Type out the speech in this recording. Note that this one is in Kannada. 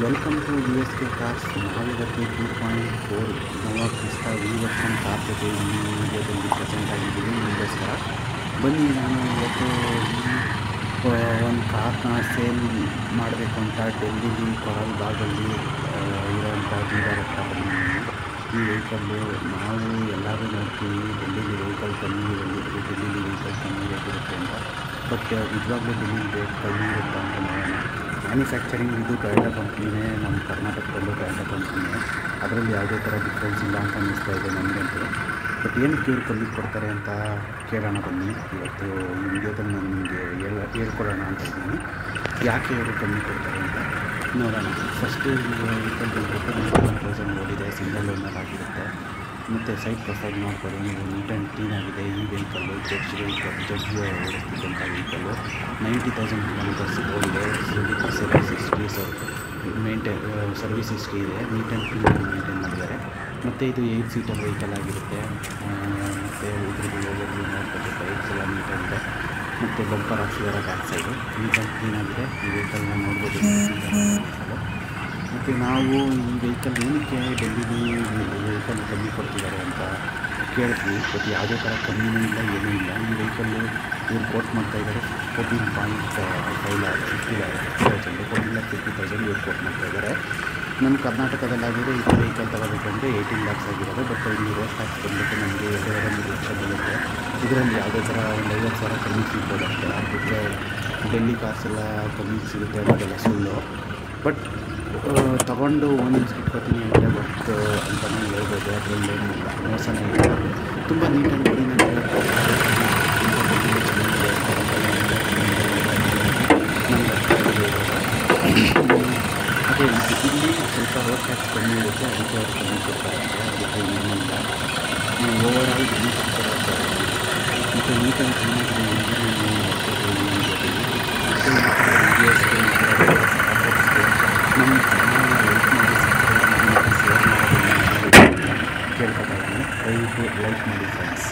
Welcome to USK cars. ನಾವಿವತ್ತು 2.4 Innova Crysta V version car ಜೊತೆ ಈ ವಿಡಿಯೋದಲ್ಲಿ ಪ್ರೆಸೆಂಟ್ ಆಗಿದ್ದೀವಿ ನಿಮಗೋಸ್ಕರ. ಬನ್ನಿ, ನಾನು ಇವತ್ತು ಒಂದು ಕಾರ್ನ ಸೇಲ್ ಮಾಡಬೇಕು ಅಂತ ಡೆಲ್ಲಿಲಿ ಕೊರಲ್ ಬಾಗಲ್ಲಿ ಇರೋವಂಥ ಡೀಲರ್ ಹತ್ರ ಬಂದಿದ್ದೀನಿ. ಈ ವೆಹಿಕಲ್ಲು ನಾವು ಎಲ್ಲರೂ ನೋಡ್ತೀವಿ, ಡೆಲ್ಲಿಲಿ ವೆಹಿಕಲ್ ಕಮ್ಮಿ ಬಂದಿದ್ದು, ಡೆಲ್ಲಿಲಿ ವೆಹಿಕಲ್ ಕಮ್ಮಿ ರೇಟಿರುತ್ತೆ ಅಂತ. ಬಟ್ ನಿಜವಾಗ್ಲೂ ಡೆಲ್ಲಿಲಿ ರೇಟ್ ಕಮ್ಮಿ ಇರುತ್ತೆ ಅಂತ ನೋಡೋಣ. ಮ್ಯಾನುಫ್ಯಾಕ್ಚರಿಂಗ್ ಇದು ಟೊಯೋಟಾ ಕಂಪ್ನಿನೇ, ನಮ್ಮ ಕರ್ನಾಟಕದಲ್ಲೂ ಟೊಯೋಟಾ ಕಂಪ್ನಿನೇ, ಅದರಲ್ಲಿ ಯಾವುದೇ ಥರ ಡಿಫ್ರೆನ್ಸ್ ಇಲ್ಲ ಅಂತ ಅನ್ನಿಸ್ತಾ ಇದೆ ನನಗಂತೂ. ಬಟ್ ಏನಕ್ಕೆ ಇವ್ರು ಕಮ್ಮಿ ಕೊಡ್ತಾರೆ ಅಂತ ಕೇಳೋಣ ಬನ್ನಿ. ಇವತ್ತು ಈ ವಿಡಿಯೋದಲ್ಲಿ ನಾನು ನಿಮಗೆ ಹೇಳ್ಕೊಡೋಣ ಅಂತ ಇದ್ದೀನಿ, ಯಾಕೆ ಇವರು ಕಮ್ಮಿ ಕೊಡ್ತಾರೆ ಅಂತ ನೋಡೋಣ. ಫಸ್ಟು ವೆಹಿಕಲ್ ಬಂದ್ಬಿಟ್ಟು 91,000 ಓಡಿದೆ, ಸಿಂಗಲ್ ಓನರ್ ಆಗಿರುತ್ತೆ. ಮತ್ತು ಸೈಡ್ ಪ್ರೊಫೈಲ್ ನೋಡ್ಬೋದು ನೀವು, ನೀಟ್ ಆ್ಯಂಡ್ ಕ್ಲೀನ್ ಆಗಿದೆ. ಈ ವೆಹಿಕಲ್ಲು ಜಡ್ಜ್ ಓಡಿಸ್ತಿದ್ದಂಥ ವೆಹಿಕಲ್ಲು 90,000 ಕಿಲೋಮೀಟರ್ಸ್ ಓಡಿದೆ. ಸರ್ವಿಸ್ ಹಿಸ್ಟ್ರಿ ಇದೆ, ನೀಟ್ ಆ್ಯಂಡ್ ಕ್ಲೀನ್ ಮೇಂಟೈನ್ ಮಾಡಿದ್ದಾರೆ. ಮತ್ತು ಇದು 8 ಸೀಟರ್ ವೆಹಿಕಲ್ ಆಗಿರುತ್ತೆ. ಮತ್ತು ಇದ್ರದ್ದು ಹೋಗೋದು ನೋಡ್ಬೋದು, ಟೈರ್ಸ್ ಎಲ್ಲ ನೀಟಾಗಿದೆ. ಮತ್ತು ಬಂಪರ್ ಹಾಕ್ಸಿದ್ದಾರೆ back side, neat and clean ಆಗಿದೆ. ಈ ವೆಹಿಕಲ್ನ ನೋಡ್ಬೋದು. ಮತ್ತು ನಾವು ಈ ವೆಹಿಕಲ್ ಏನಕ್ಕೆ ಡೆಲ್ಲಿಲಿ ವೆಹಿಕಲ್ ಕಮ್ಮಿ ಕೊಡ್ತಿದ್ದಾರೆ ಅಂತ ಕೇಳಿದ್ವಿ. ಬಟ್ ಯಾವುದೇ ಥರ ಕಮ್ಮಿನೂ ಇಲ್ಲ, ಏನೂ ಇಲ್ಲ. ಈ ವೆಹಿಕಲ್ಲು ಇವ್ರು ಕೋಟ್ ಮಾಡ್ತಾಯಿದ್ದಾರೆ 14.50,000 ಇವ್ರು ಕೋಟ್ ಮಾಡ್ತಾಯಿದ್ದಾರೆ. ನಮ್ಮ ಕರ್ನಾಟಕದಲ್ಲಾಗಿದೆ ಈ ವೆಹಿಕಲ್ ತಗೋಬೇಕಂದ್ರೆ 18 lakhs ಆಗಿರೋದು. ಬಟ್ ಇಲ್ಲಿ ರೋಡ್ ಟ್ಯಾಕ್ಸ್ ಬಂದುಬಿಟ್ಟು ನಮಗೆ 2.5 ಲಕ್ಷ ಬರುತ್ತೆ. ಇದರಲ್ಲಿ ಯಾವುದೇ ಥರ ಒಂದು 50,000 ಕಮ್ಮಿ ಸಿಗ್ಬೋದು ಅಷ್ಟೇ. ಅದು ಬಿಟ್ಟರೆ ಡೆಲ್ಲಿ ಕಾರ್ಸ್ ಎಲ್ಲ ಕಮ್ಮಿ ಸಿಗುತ್ತೆ ಅನ್ನೋದೆಲ್ಲ ಸುಳ್ಳು. ಬಟ್ ತಗೊಂಡು ಓನಿಂಗ್ಸ್ ಇಟ್ಕೊತೀನಿ ಅಂದರೆ ವರ್ತ್ ಅಂತಲೇ ಹೇಳ್ಬೋದು. ಅದರಲ್ಲಿ ಏನಿಲ್ಲ, ಮೋಸನೇ ಇಲ್ಲ. ತುಂಬ ನೀಟ್ ಆ್ಯಂಡ್ ಕ್ಲೀನ್ ಆಗಿದೆ. ಅದೇ ಇಲ್ಲಿ ಸ್ವಲ್ಪ ರೋಡ್ ಟ್ಯಾಕ್ಸ್ ಕಮ್ಮಿ ಇರುತ್ತೆ, ಅದಕ್ಕೆ ಅವ್ರು ಕಮ್ಮಿ ಕೊಡ್ತಾರೆ ಅಂತ. ಅದಕ್ಕೆ ಏನಿಲ್ಲ, ಓವರ್ ಆಲ್ ಕಮ್ಮಿ ಕೊಡ್ತಾರೆ. ಮತ್ತು ನೀಟ್ ಆ್ಯಂಡ್ ಕ್ಲೀನ್ ಆಗಿದೆ ನಮ್ಮ ಶೇರ್ ಮಾಡೋದನ್ನು ಕೇಳ್ಕೊತಾ ಇದ್ದೀನಿ. ದಯವಿಟ್ಟು ಲೈಕ್ ಮಾಡಿ ಫ್ರೆಂಡ್ಸ್.